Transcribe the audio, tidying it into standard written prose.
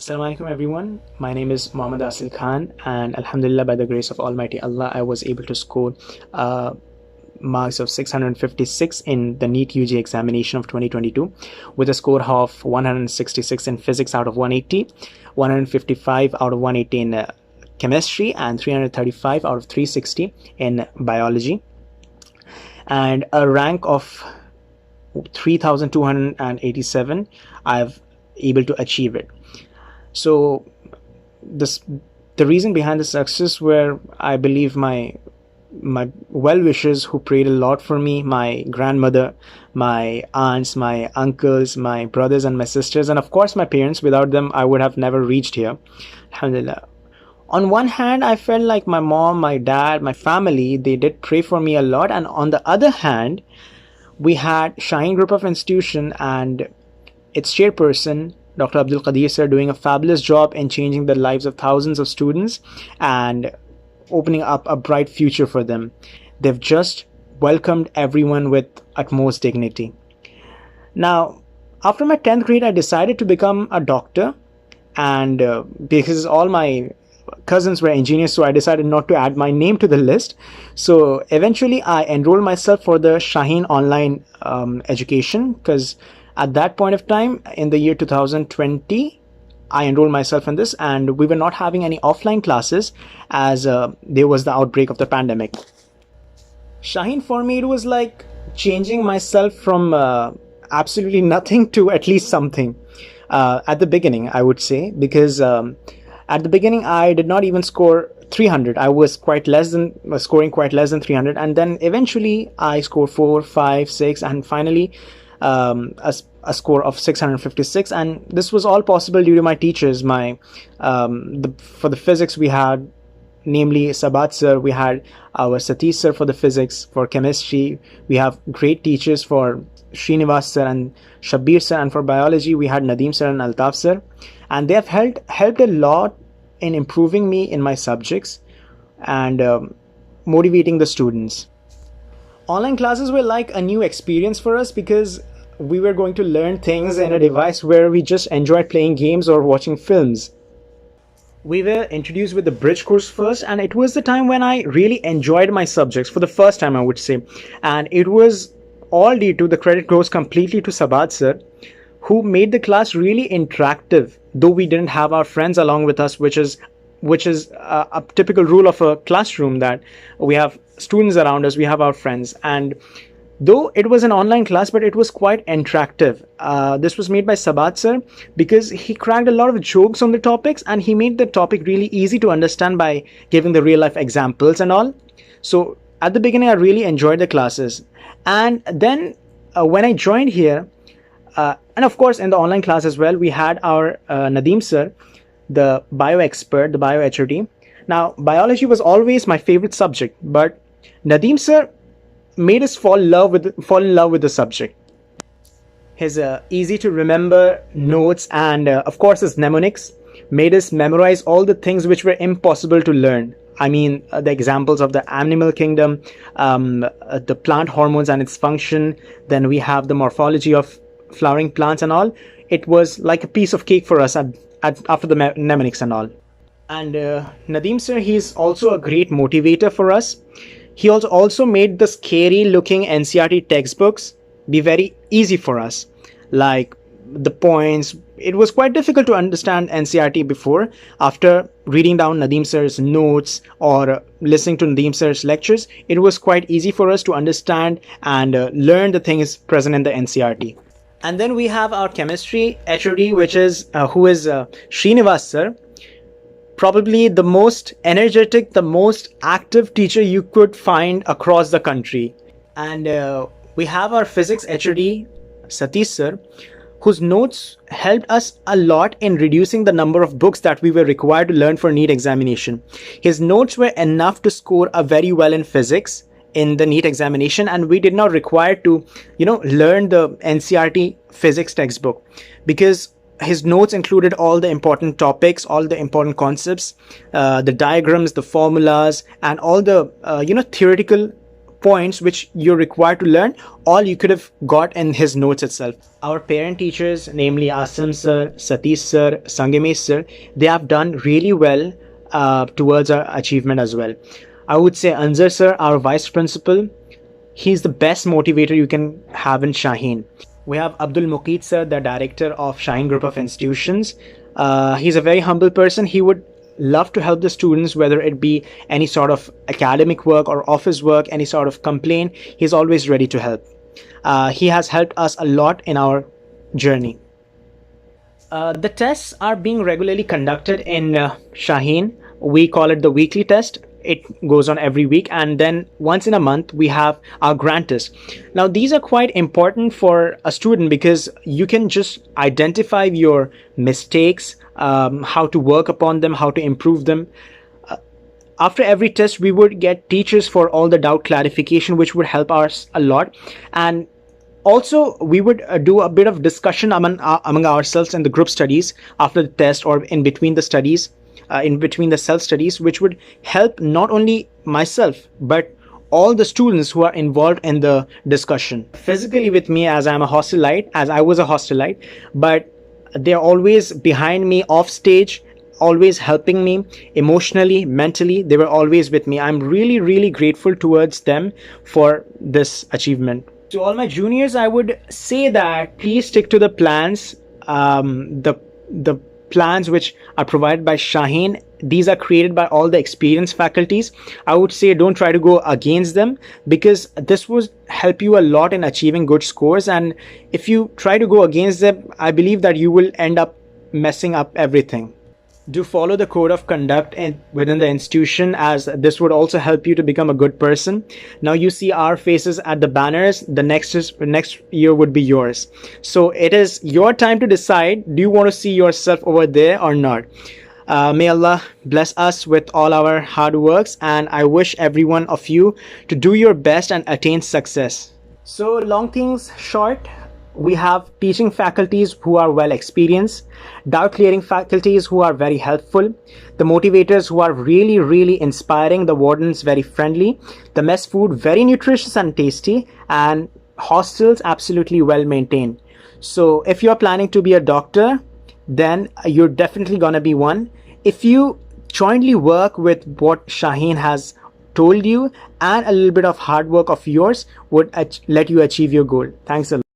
Assalamu alaikum everyone. My name is Mohammed Asil Khan, and Alhamdulillah, by the grace of Almighty Allah, I was able to score marks of 656 in the NEET UG examination of 2022 with a score of 166 in physics out of 180, 155 out of 180 in chemistry, and 335 out of 360 in biology, and a rank of 3287. I've able to achieve it. So the reason behind the success were, I believe, my well-wishers who prayed a lot for me, my grandmother, my aunts, my uncles, my brothers and my sisters, and of course my parents. Without them, I would have never reached here. Alhamdulillah. On one hand, I felt like my mom, my dad, my family, they did pray for me a lot, and on the other hand, we had Shaheen Group of Institution and its chairperson, Dr. Abdul Qadeer sir, doing a fabulous job in changing the lives of thousands of students and opening up a bright future for them. They've just welcomed everyone with utmost dignity. Now, after my 10th grade, I decided to become a doctor, and because all my cousins were engineers, so I decided not to add my name to the list. So eventually I enrolled myself for the Shaheen online education, because at that point of time in the year 2020, I enrolled myself in this, and we were not having any offline classes as there was the outbreak of the pandemic. Shaheen, for me, it was like changing myself from absolutely nothing to at least something at the beginning, I would say, because at the beginning I did not even score 300. I was scoring quite less than 300, and then eventually I scored 4, 5, 6, and finally a score of 656, and this was all possible due to my teachers. For the physics, we had namely Sabat sir, we had our Satish sir for the physics. For chemistry, we have great teachers for Srinivas sir and Shabir sir, and for biology we had Nadeem sir and Altaf sir, and they have helped a lot in improving me in my subjects and motivating the students. Online classes were like a new experience for us because we were going to learn things in a device where we just enjoyed playing games or watching films. We were introduced with the bridge course first, and it was the time when I really enjoyed my subjects for the first time, I would say. And it was all due to the credit goes completely to Sabat sir, who made the class really interactive, though we didn't have our friends along with us, which is a typical rule of a classroom, that we have students around us, we have our friends. And though it was an online class, but it was quite interactive. This was made by Sabat sir because he cracked a lot of jokes on the topics, and he made the topic really easy to understand by giving the real life examples and all. So at the beginning, I really enjoyed the classes. And then when I joined here, and of course in the online class as well, we had our Nadeem sir, the bio expert, the bio HOD. Now, biology was always my favorite subject, but Nadeem sir made us fall in love with the subject. His easy to remember notes and of course his mnemonics made us memorize all the things which were impossible to learn. I mean, the examples of the animal kingdom, the plant hormones and its function, then we have the morphology of flowering plants and all. It was like a piece of cake for us after the mnemonics and all. And Nadeem sir, he's also a great motivator for us. He also made the scary looking NCERT textbooks be very easy for us. Like the points, it was quite difficult to understand NCERT before. After reading down Nadeem sir's notes or listening to Nadeem sir's lectures, it was quite easy for us to understand and learn the things present in the NCERT. And then we have our chemistry HOD, who is Srinivas sir. Probably the most energetic, the most active teacher you could find across the country. And we have our physics HOD, Satish sir, whose notes helped us a lot in reducing the number of books that we were required to learn for NEET examination. His notes were enough to score a very well in physics in the NEET examination, and we did not require to, learn the NCERT physics textbook, because his notes included all the important topics, all the important concepts, the diagrams, the formulas, and all the theoretical points which you're required to learn, all you could have got in his notes itself. Our parent teachers, namely Asim sir, Satish sir, Sangamesh sir, they have done really well towards our achievement as well. I would say Anzar sir, our vice principal, he's the best motivator you can have in Shaheen. We have Abdul sir, the director of Shaheen Group of Institutions. He's a very humble person. He would love to help the students, whether it be any sort of academic work or office work, any sort of complaint. He's always ready to help. He has helped us a lot in our journey. The tests are being regularly conducted in Shaheen. We call it the weekly test. It goes on every week, and then once in a month we have our grand test. Now these are quite important for a student because you can just identify your mistakes, how to work upon them, how to improve them. After every test we would get teachers for all the doubt clarification, which would help us a lot. And also we would do a bit of discussion among ourselves in the group studies after the test or in between the studies, in between the self studies, which would help not only myself but all the students who are involved in the discussion. Physically with me, as I'm a hostelite, as I was a hostelite, but they're always behind me off stage, always helping me emotionally, mentally. They were always with me. I'm really grateful towards them for this achievement. To all my juniors, I would say that please stick to the plans, the plans which are provided by Shaheen. These are created by all the experienced faculties. I would say don't try to go against them, because this would help you a lot in achieving good scores. And if you try to go against them, I believe that you will end up messing up everything. Do follow the code of conduct within the institution, as this would also help you to become a good person. Now you see our faces at the banners. The next year would be yours. So it is your time to decide, do you want to see yourself over there or not? May Allah bless us with all our hard works, and I wish every one of you to do your best and attain success. So long things short, we have teaching faculties who are well experienced, doubt clearing faculties who are very helpful, the motivators who are really inspiring, the wardens very friendly, the mess food very nutritious and tasty, and hostels absolutely well maintained. So if you're planning to be a doctor, then you're definitely gonna be one. If you jointly work with what Shaheen has told you, and a little bit of hard work of yours would let you achieve your goal. Thanks a lot.